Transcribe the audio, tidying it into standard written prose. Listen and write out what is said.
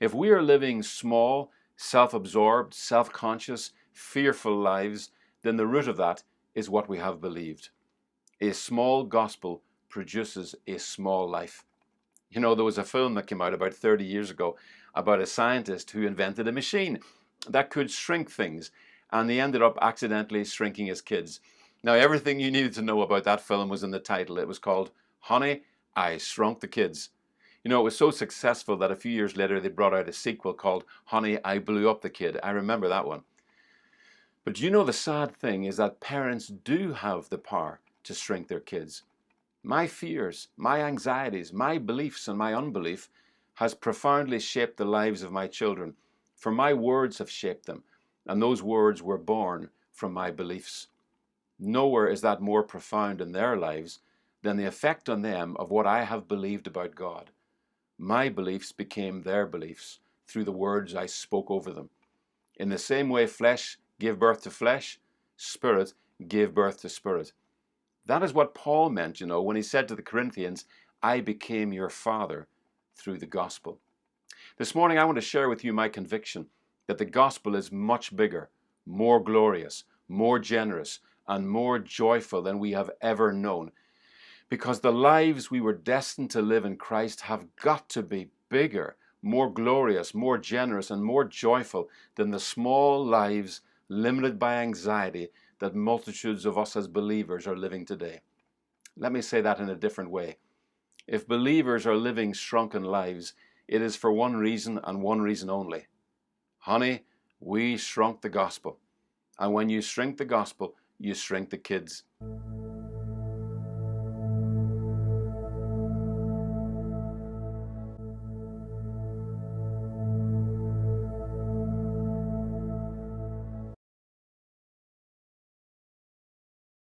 If we are living small, self-absorbed, self-conscious, fearful lives, then the root of that is what we have believed. A small gospel produces a small life. You know, there was a film that came out about 30 years ago about a scientist who invented a machine that could shrink things, and he ended up accidentally shrinking his kids. Now, everything you needed to know about that film was in the title. It was called Honey, I Shrunk the Kids. You know, it was so successful that a few years later they brought out a sequel called Honey, I Blew Up the Kid. I remember that one. But you know, the sad thing is that parents do have the power to shrink their kids. My fears, my anxieties, my beliefs and my unbelief has profoundly shaped the lives of my children, for my words have shaped them, and those words were born from my beliefs. Nowhere is that more profound in their lives than the effect on them of what I have believed about God. My beliefs became their beliefs through the words I spoke over them. In the same way flesh gave birth to flesh, spirit gave birth to spirit. That is what Paul meant, you know, when he said to the Corinthians, I became your father through the gospel. This morning I want to share with you my conviction that the gospel is much bigger, more glorious, more generous, and more joyful than we have ever known. Because the lives we were destined to live in Christ have got to be bigger, more glorious, more generous, and more joyful than the small lives limited by anxiety that multitudes of us as believers are living today. Let me say that in a different way. If believers are living shrunken lives, it is for one reason and one reason only. Honey, we shrunk the gospel. And when you shrink the gospel, you shrink the kids.